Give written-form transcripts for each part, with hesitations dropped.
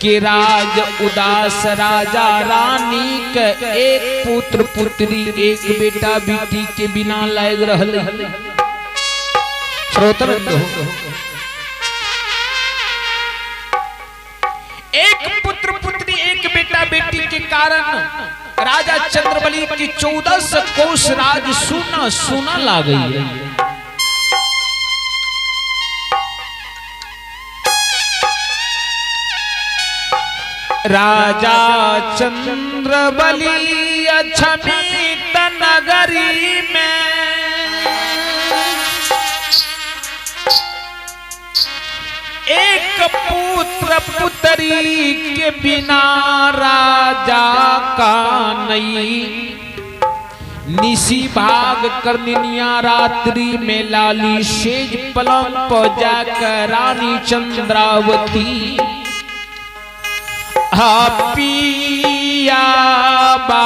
कि राज उदास राजा रानी के एक पुत्र पुत्री एक बेटा बेटी के बिना लाग रहल। श्रोता एक पुत्र पुत्री एक बेटा बेटी के कारण राजा चंद्रबली की 14 कोस राज सुना सुना ला गई। राजा चंद्रबली अछमीत नगरी में एक पुत्र पुत्री के बिना राजा का नहीं। निशी भाग करनिया रात्रि में लाली सेज पलंग पर जाकर रानी चंद्रावती पिया बा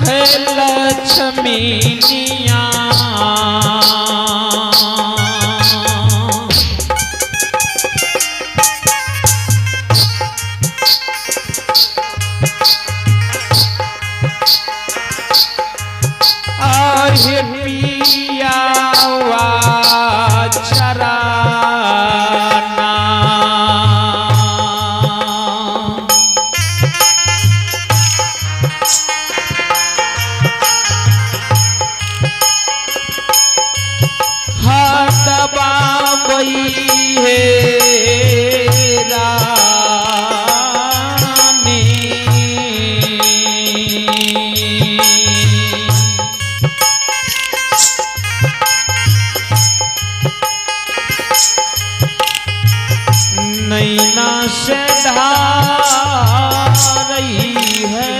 है लक्ष्मीनिया पिया चराना हाथ बाबई है नैना से धार रही है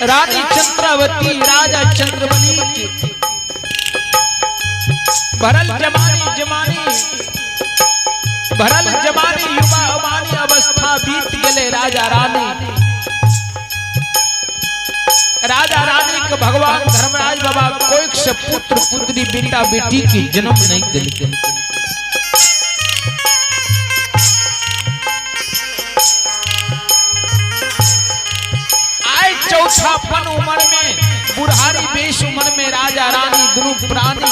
रानी चंद्रावती राजा चंद्रबली की भरल जमानी युवा अमानी अवस्था बीत गले। राजा रानी के भगवान धर्मराज बाबा कोई से पुत्र पुत्री बेटा बेटी की जन्म नहीं दिले। चौथापन उम्र में बुढ़ारी बेश उम्र में राजा रानी दोनों प्राणी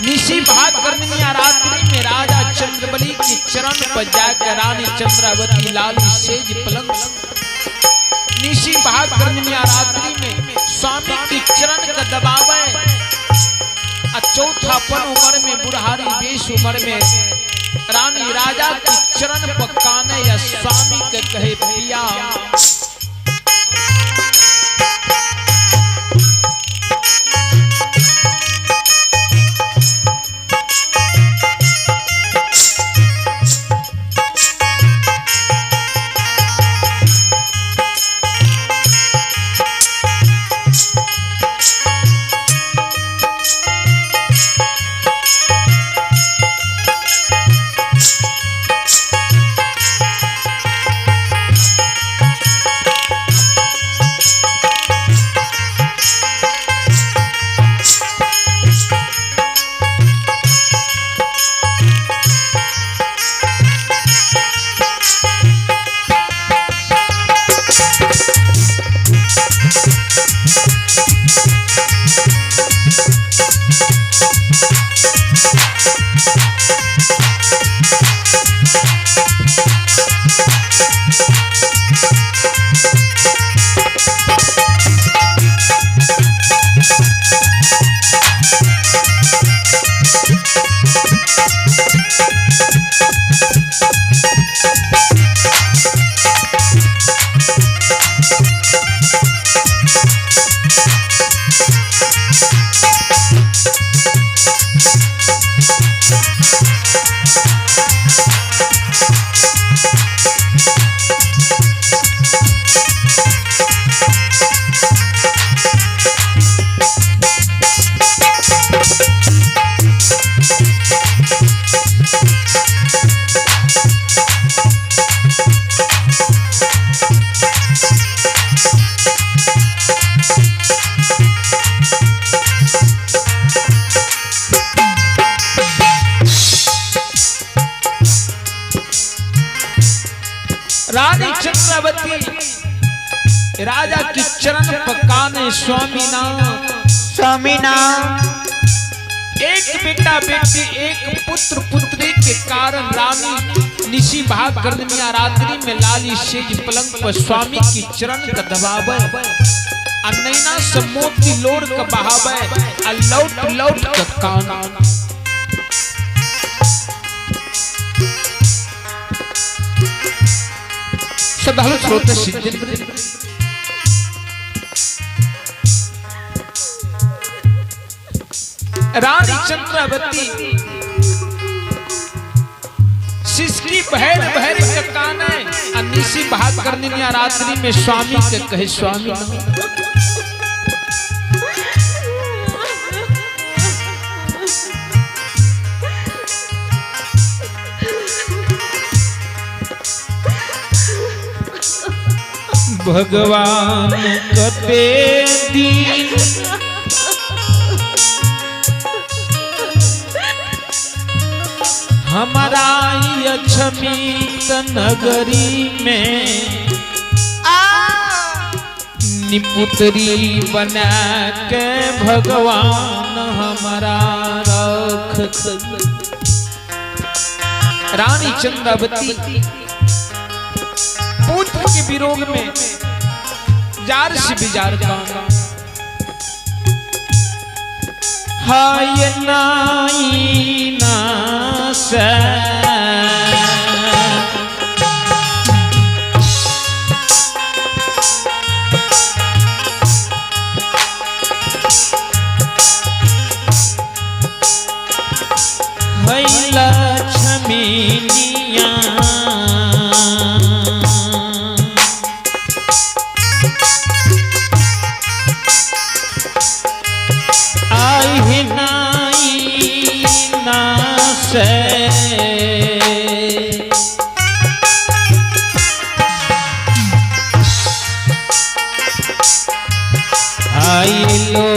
निशी भाग करनिया रात्रि में राजा चंद्रबली के चरण पर जाकर रानी चंद्रावती लाली सेज पलंग निशी भाग करनिया रात्रि में स्वामी के चरण का दबावे। चौथापन उम्र में बुढ़ारी बेश उम्र में रानी राजा के चरण पर काने या स्वामी के कहे पिया। रानी चंद्रावती राजा की चरण पकाने स्वामी ना एक बेटा बेटी एक पुत्र पुत्री के कारण रानी निशी भाग करनिया रात्रि में लाली सेज पलंग पर स्वामी की चरण का दबावे। नैना से मोती लोर का बहावे लौट लौट का कान। श्रद्धालु श्रोता रानी चंद्रावती सिसकी बहर बहर के काने निशी भाग करनिया रात्रि में स्वामी के कहे स्वामी भगवान कते दिन हमारा यक्षमित नगरी में निपुत्री बना के भगवान हमारा रख। रानी चंद्रावती पुत्र के विरोध में जार से बिजार कांगा। हाय नाई नास हाय लक्ष्मीनिया आइलो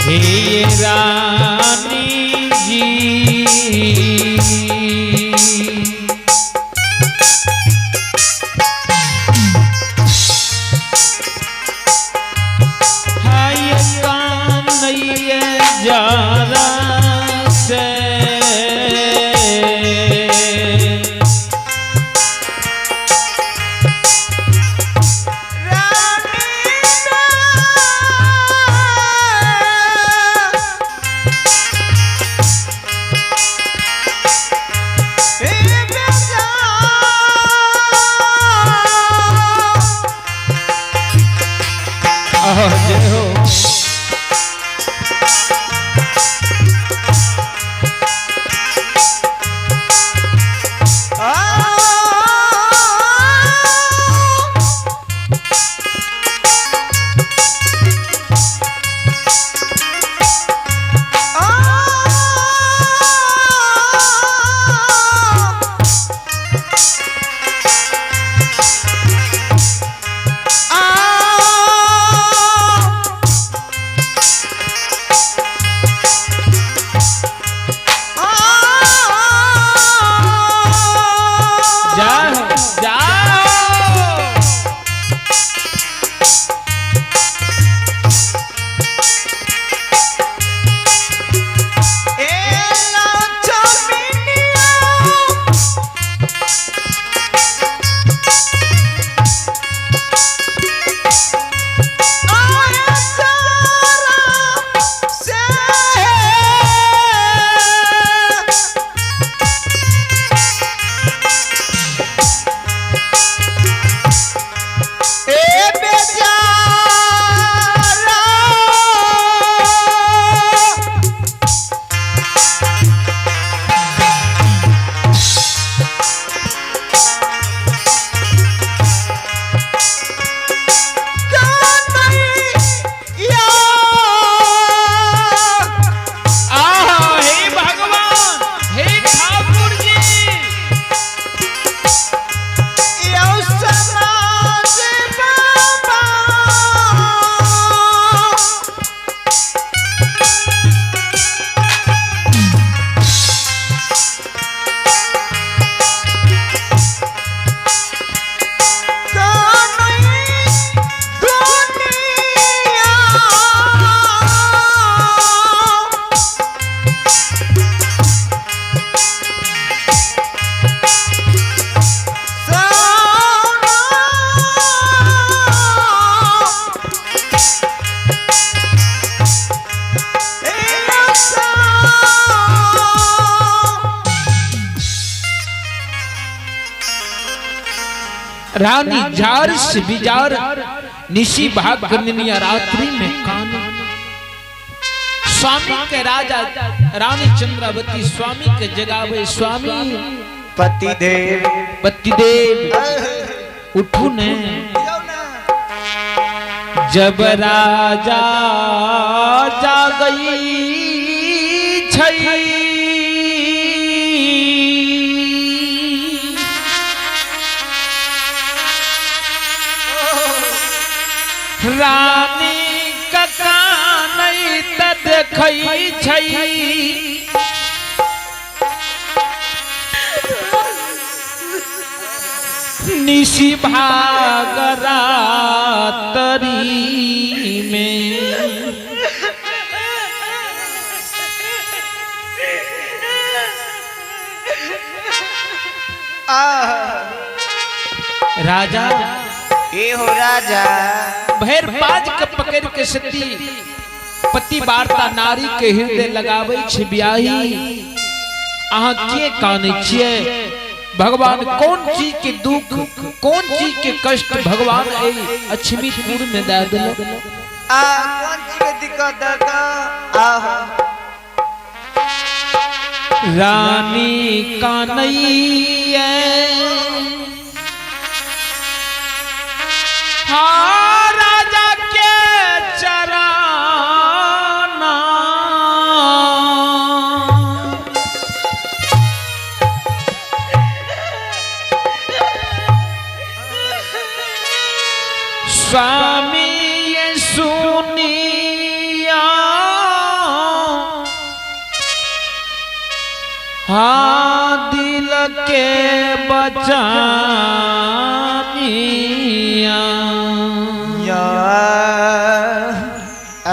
हे रानी जी हाय कान्हैया जरा से जय हो रानी जार से बिजार निशी भाग करनिया रात्रि में कान स्वामी के राजा रानी चंद्रावती स्वामी के जगावे स्वामी पतिदेव उठू ने जब राजा जागई छई रानी कका नहीं त देखई छई निशी भाग रात्रि में राजा ए हो राजा भैर पाज के पकड़ के सती पति वार्ता नारी के हृदय लगावे छ ब्याही अहाँ के काने छिए भगवान कौन चीज के दुख कौन चीज के कष्ट भगवान ए अछमीपुर में दे देलो कौन चीज के दिक्कत दादा आहा रानी कानैया राजा के चराना स्वामी ये सुनिया दिल के बचानिया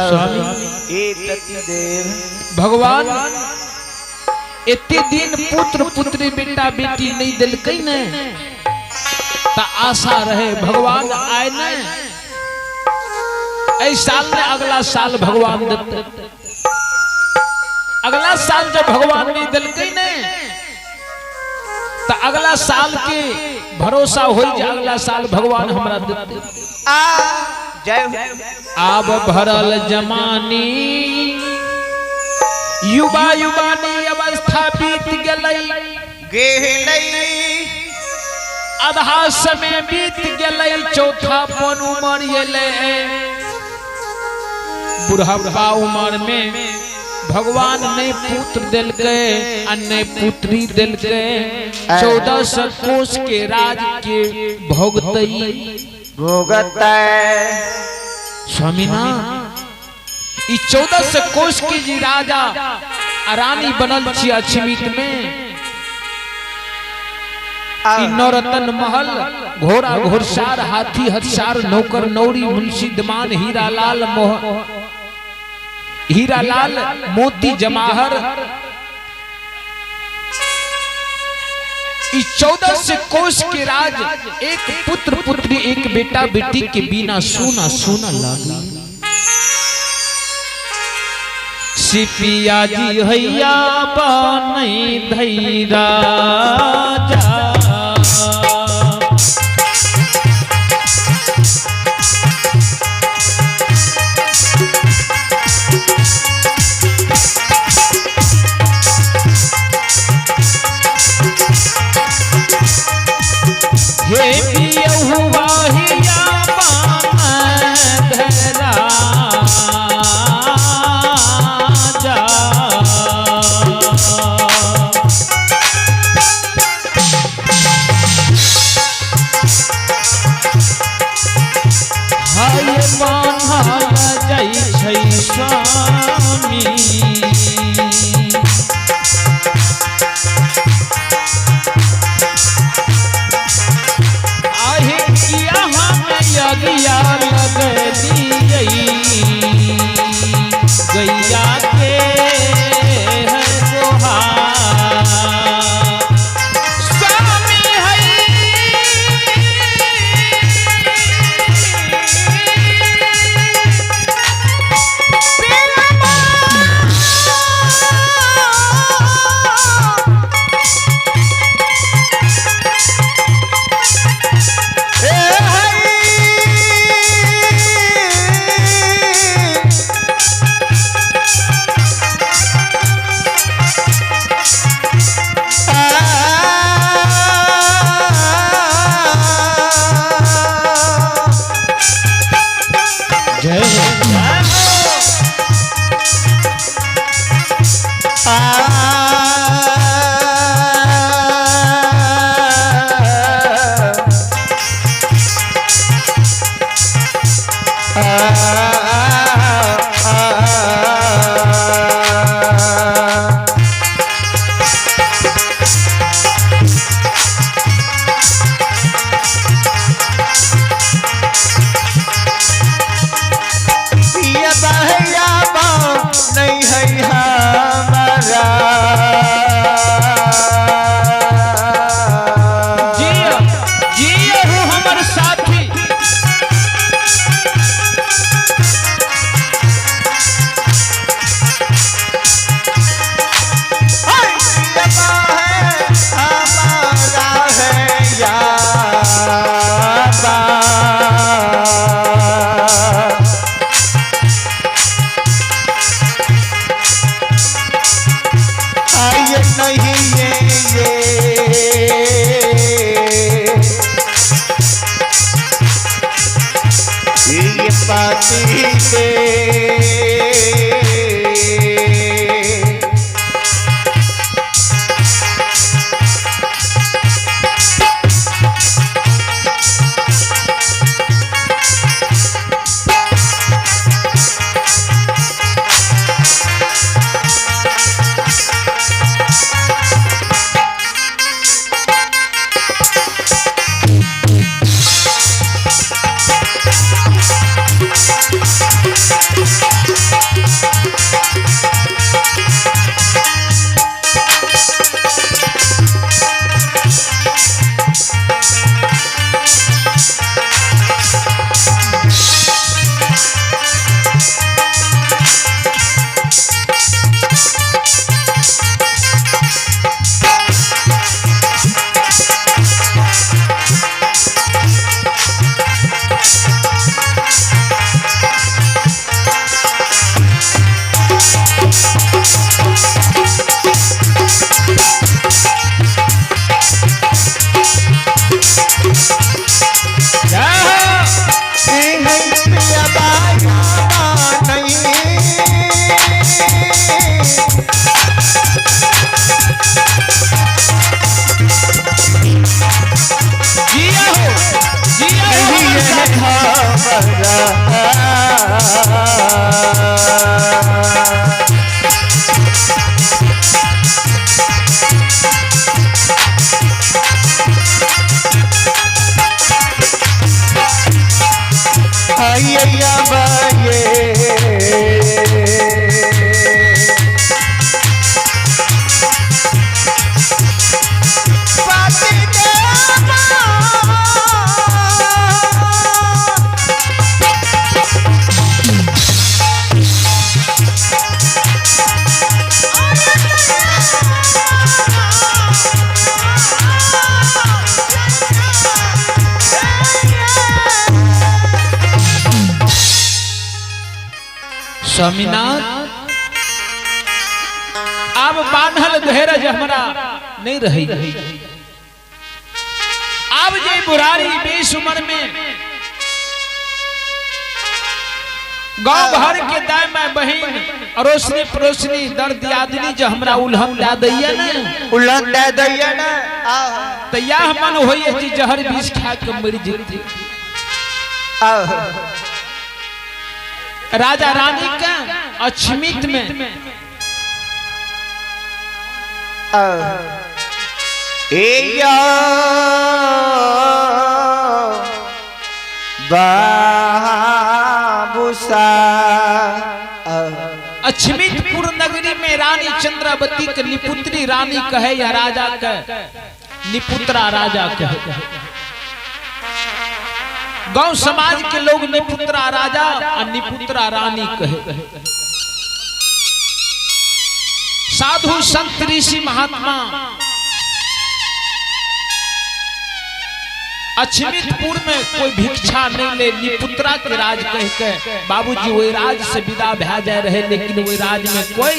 स्वामी भगवान इतने दिन पुत्र पुत्री बेटा बेटी नहीं दिल कई ने ता आशा रहे भगवान आए ने ऐ साल ने अगला साल भगवान देते अगला साल जब भगवान नहीं दिल कई ने ता अगला साल के भरोसा हो जा अगला साल भगवान हमरा देते आब भरल जमानी युवा युवानी अवस्था बीत गई आधा समय बीत गई चौथा पन उमर बुढ़ापा उमर में भगवान ने पुत्र दिल के अन्य पुत्री दिल के 1400 कोष के राज के भोगत स्वामी ना 1400 कोष के जी राजा रानी बनल छी अछमित में नौरतन महल घोड़ा घोड़सार हाथी हथियार नौकर नौरी मुंशी दमान हीरा लाल मोती जमाहर 1400 कोष के राज एक पुत्र पुत्री एक बेटा बेटी के बिना सोना सोना लागी सिपिया जी हैया बनई धैरा जा हे पियहुआ हिया धरा जा स्वामीनाथ अब बांधल धैर्य हमरा नहीं रही। अब जे बुरारी बेस उम्र में गांव भर के दाई माय बहन अरोसनी परोसनी दर्द यादनी जो हमरा उल्हन ला दैया ना, उल्हन दे दैया ना, तो यह मन होइए कि जहर विष खा के मर जेती। राजा रानी का अछमित में अछमितपुर नगरी में रानी चंद्रावती के निपुत्री रानी कहे या राजा का निपुत्रा राजा कहे। गांव समाज के लोग निपुत्रा राजा और निपुत्रा रानी कहे। साधु संत ऋषि महात्मा अछमितपुर में कोई भिक्षा नहीं ले निपुत्रा के राज कह के बाबूजी वही राज से विदा भा जा रहे, लेकिन वही राज में कोई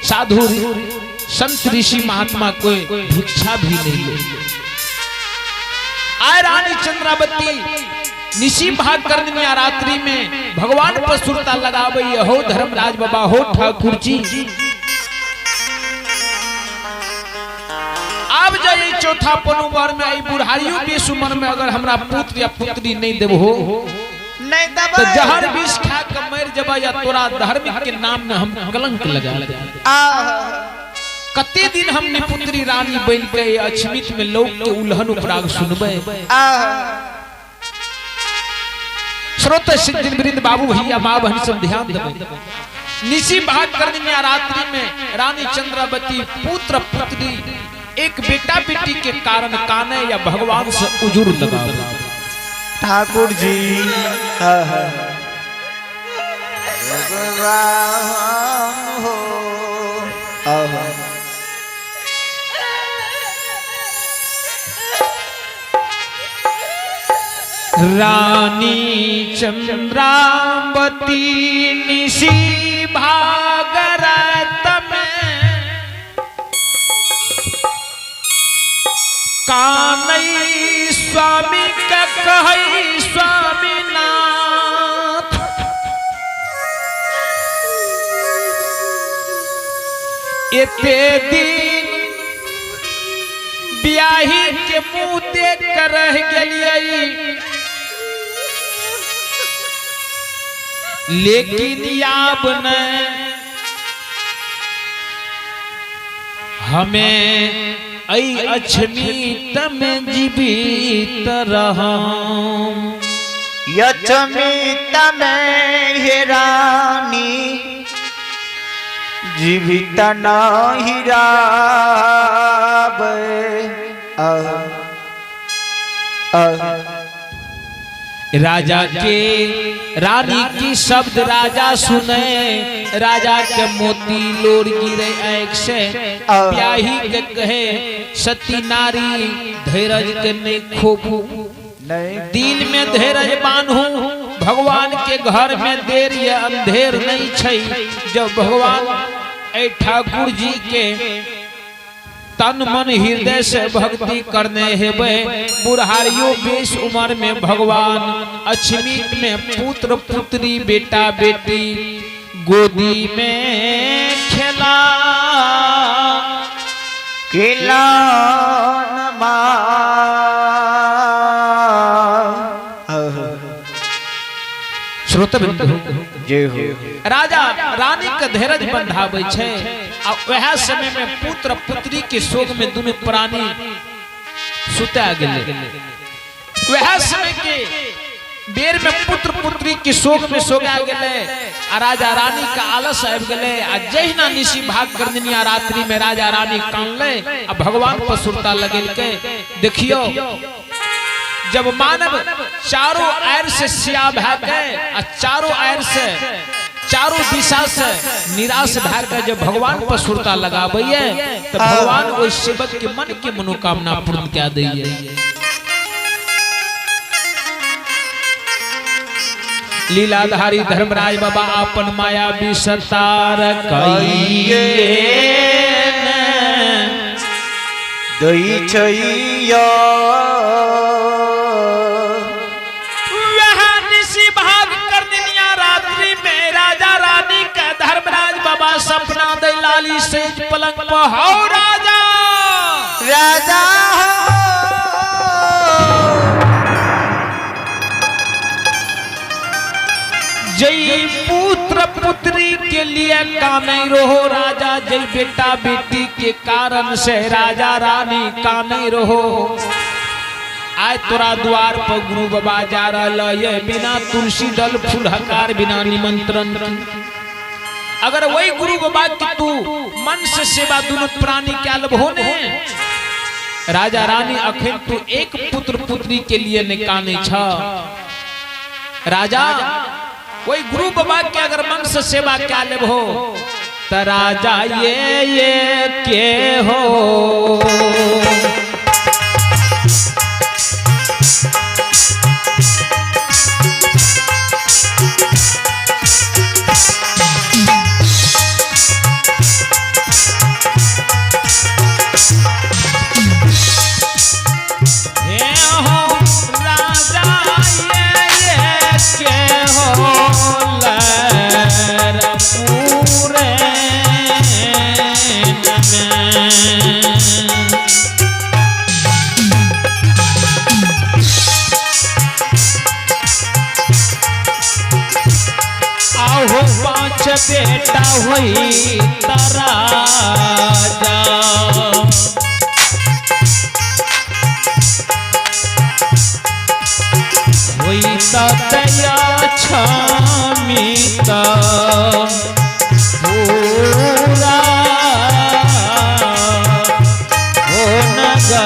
साधु संत ऋषि महात्मा कोई भिक्षा भी नहीं ले। आय रानी चंद्रावती निशी भाग करनी रात्रि में भगवान पर सुरता लगावे हो धर्मराज बाबा हो ठाकुर जी। अब जाए चौथा पनुवर में आई बुढ़ारियों बेस उम्र में अगर हमरा पुत्र या पुत्री नहीं देव हो नहीं देव तो जहर विष खा के मर जबा या तोरा धार्मिक के नाम में हम कलंक लगा। कते दिन हम निपुत्री रानी बन के अछमित में लोग के उल्हन उपराग सुनबे। श्रोत सिद्ध वृंद बाबू भैया माँ बहन सब ध्यान देवे। निशी भाग करनी रात्रि में रानी चंद्रावती पुत्र पुत्री एक बेटा बेटी के कारण काने या भगवान से उजुर लगा। ठाकुर जी रानी चंद्रावती निशी भागरत में कानई स्वामी का कहई स्वामीनाथ। एते दिन ब्याही के मुंह देख कर रह गलिए, लेकिन याब न हमें ऐ अछमित में जीवित रहम। अछमित में हे रानी जीवित नहीं राजा के रानी की शब्द राजा सुने, राजा के मोती लोर गिरे आँख से। ब्याही के कहे सती नारी धैर्य के नहीं खोबू, दिल में धैर्य बांधू। भगवान के घर में देर या अंधेर नहीं छै। जब भगवान ऐ ठाकुर जी के तन मन हृदय से भक्ति करने हेबे, बुढ़ारियों बेस उम्र में भगवान अछमित में पुत्र पुत्री बेटा बेटी गोदी में खेला केला श्रोता बिंदु जय हो। राजा रानी का धैर्य बंधावे छे। आ वह समय में पुत्र पुत्री के शोक में दोनों प्राणी सुता गेले। वह समय के बेर में पुत्र पुत्री के शोक में सोगा गेले। आ राजा रानी का आलस आबि गेले। आ जहिना निशी भाग करनी रात्रि में राजा रानी कानले आ भगवान पर सुरता लगेलके। देखियो जब मानव चारों आयर से सिया भागे आ चारों आयर से चारों दिशा से निराश भागे जब भगवान पर सुरता लगाबैये तो भगवान ओइ सेवक के मन के मनोकामना पूर्ण क्या दैये। लीलाधारी धर्मराज बाबा अपन माया विस्तार कइए दई छैया वह निशी भाग कर दिनिया रात्रि में राजा रानी का धर्मराज बाबा सपना दे लाली से पलंग पर हो राजा राजा जय पुत्र पुत्री के लिए काने रहो राजा जय बेटा बेटी के कारण से राजा रानी काने रहो आय तोरा द्वार पर गुरु बाबा जा रहा है बिना तुलसी दल फूल हकार बिना निमंत्रण की अगर वही गुरु बाबा की तू मन से सेवा दोनों प्राणी क्या लब होने राजा रानी अखिल तू एक पुत्र पुत्री के लिए निकाने छा राजा वही गुरु बाबा के अगर मन से सेवा क्या लेब हो तो राजा ये के हो बेटा हुई तराजा हुई तया छमिता पूरा हो नगा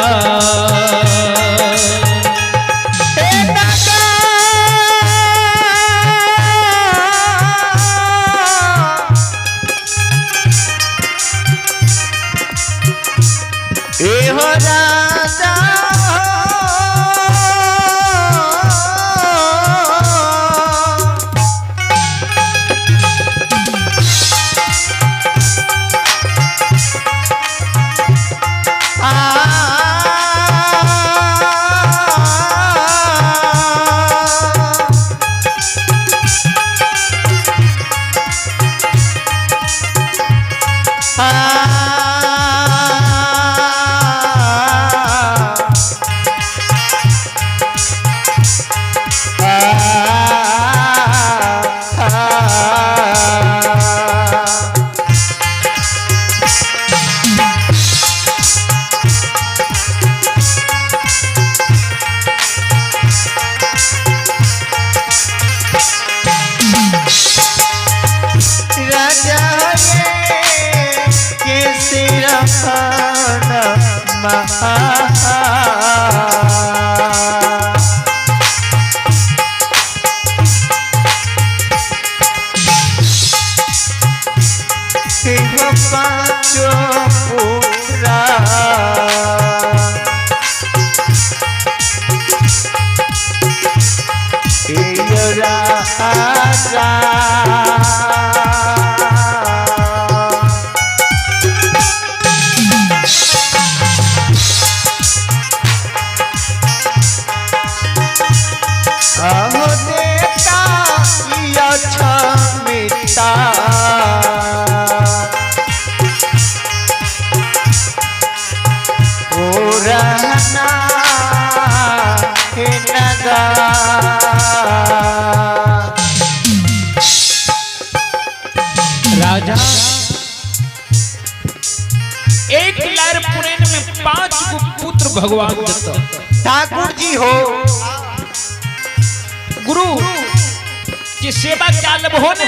राजा एक लार पुरेन में 5 गो पुत्र भगवान देता ठाकुर जी हो गुरु की सेवा क्या लब हो ने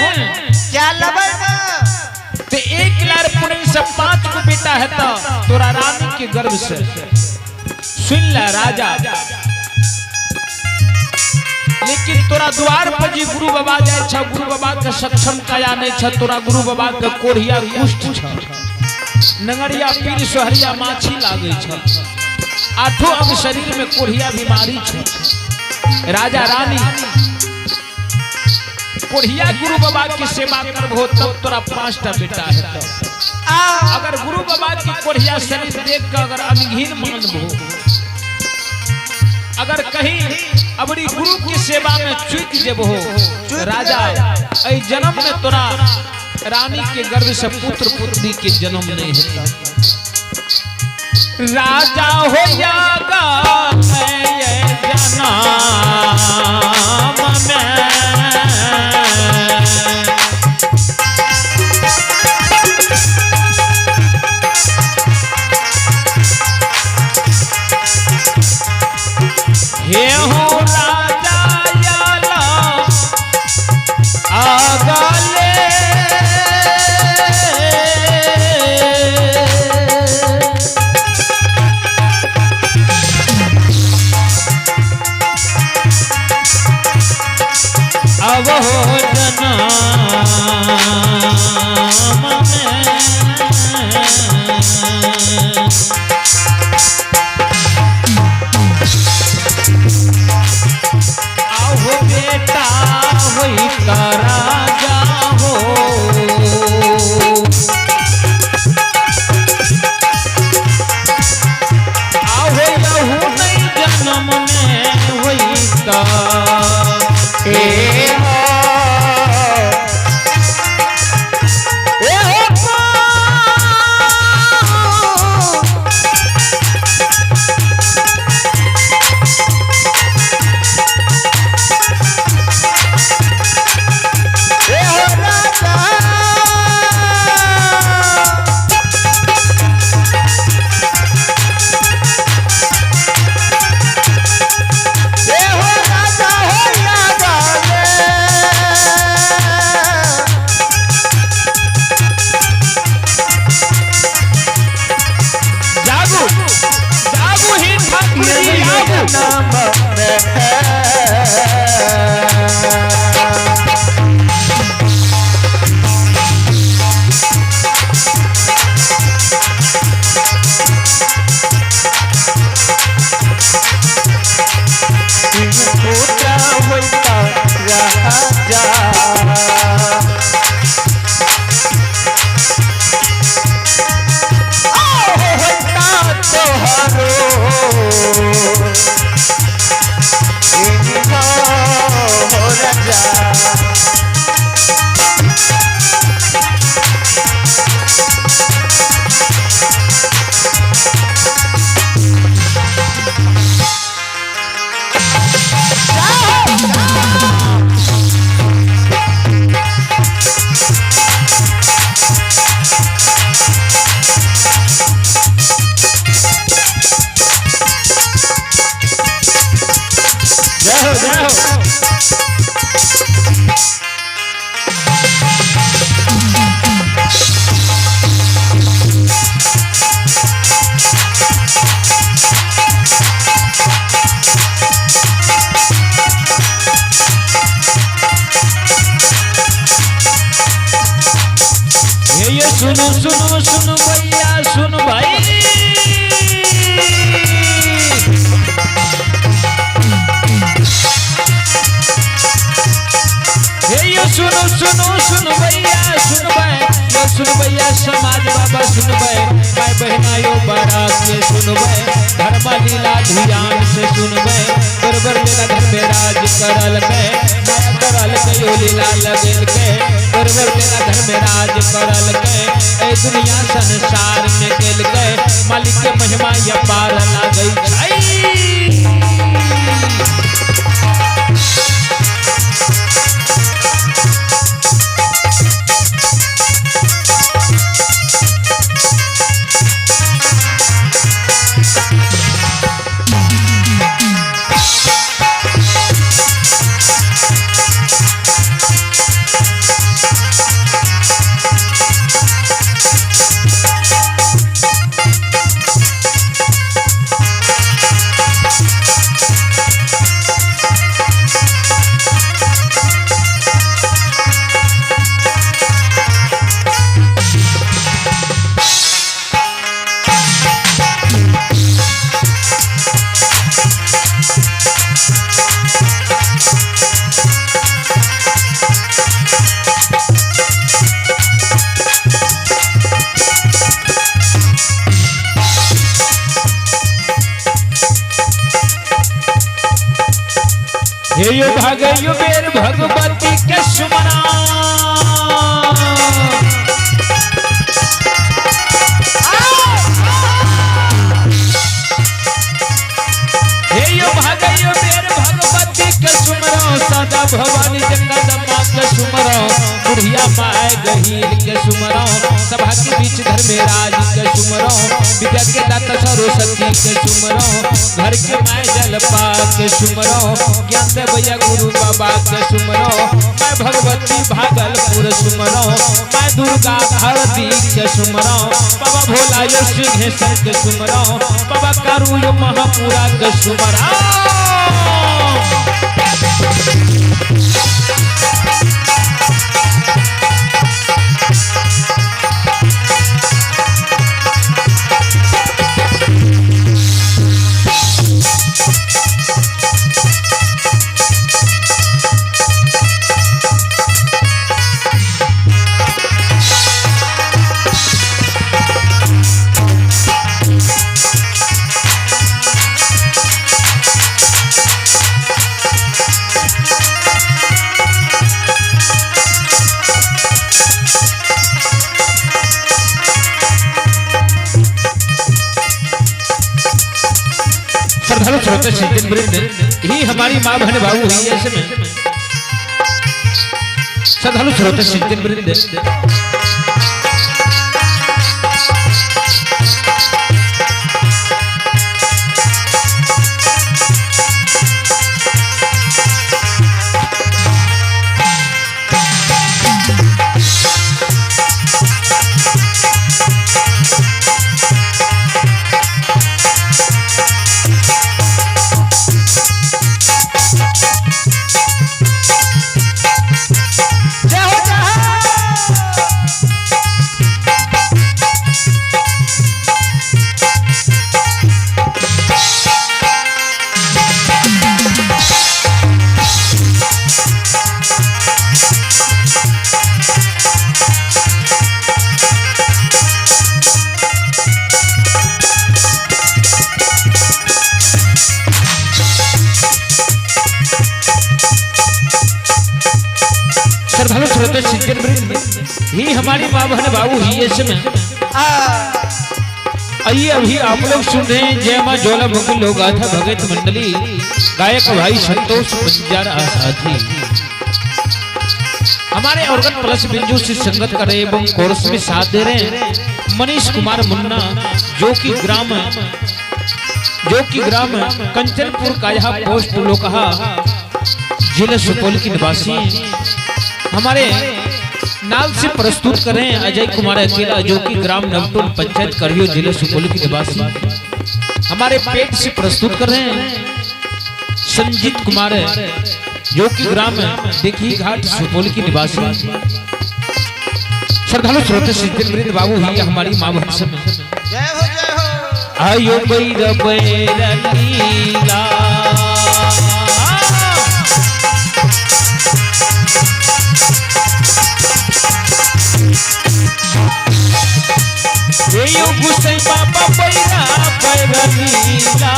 क्या लबर तो एक लार पुरेन से 5 गो बेटा है तोरा रानी के गर्भ से सुन ला राजा लेकिन तोरा द्वार पर जी गुरु बाबा जाए छ गुरु बाबा के सक्षम काया नहीं छ तोरा गुरु बाबा के कोढ़िया कुष्ठ छ नंगरिया पीर सोहरिया माछी लागे छ आठों अंग शरीर में कोढ़िया बीमारी छ राजा रानी कोढ़िया गुरु बाबा की सेवा करबो तब तोरा 5टा बेटा है। तब अगर गुरु बाबा की कोढ़िया शरीर देख कर अगर अनहीन मानबो, अगर कहीं अबरी गुरु की सेवा में चूक जेबो राजा, ऐ जन्म में तोरा रानी के गर्भ से पुत्र पुत्री के जन्म नहीं होता। राजा हो जागा ये जन्म में, हे हो राजा याला आगले अब हो जन्म में आओ बेटा होई का राजा हो, आओ यहू नहीं जन्म में होई का सुनो सुनो सुनो भैया सुन भाई, ये सुनो सुनो सुन भैया सुन भाई, ये सुन भैया समाज बाबा सुन भाई, भाई बहना यो बड़ा के सुन भाई, धर्म लीला ध्यान से सुन भाई, बरबर लीला घर में राज करल के, माया करल के यो लीला लगेल के, बरबर लीला घर में राज करल के, ए दुनिया संसार में केल के, मालिक के महिमा ये पार लागई छाई। हे यो भागयो बेर भगवती के सुमरा सदा भवानी जगदम्बा के सुमरो बुढ़िया माय गहीर के सुमरो सभा के बीच घर में राज के सुमरो विद्या के दाता सरस्वती के सुमरो घर के माय जलपा के सुमरो ज्ञान दे भैया गुरु बाबा के सुमरो मैं भगवती भागलपुर सुमरो मैं दुर्गा भारती के सुमरो बाबा भोला यो सिंहेश्वर के सुमरो बाबा कारू यो महापुरा के सुमरो ही हमारी माँ बहन बाबू हुई ऐसे में सदालु श्रोते सिंचन वृंद ही हमारी माँ बहन बाबू ही ऐसे में आइए अभी आप लोग सुन रहे हैं जय माँ ज्वाला मुकुल लोग गाथा भगत मंडली गायक भाई संतोष बंजारा साथी हमारे ऑर्गन प्लस बिंजू से संगत कर रहे एवं कोरस में साथ दे रहे हैं मनीष कुमार मुन्ना जो कि ग्राम कंचनपुर का यहाँ पोस्ट लोकहा जिला सुपौल की निवासी हमारे नाम से प्रस्तुत कर रहे हैं अजय कुमार अकेला जो कि ग्राम नवटोल पंचायत करवियो जिले सुपौल की निवासी हमारे पेट से प्रस्तुत कर रहे हैं संजीत कुमार जो कि ग्राम देखी घाट सुपौल की निवासी श्रद्धालु श्रोते सिद्धेंद्र बाबू ही हमारी माँ बहन से जय हो आयो बैर लीला यो गुस्से बाबा बैरा बैरनीला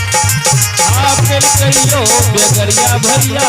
आपके कहियो बेगरिया भरिया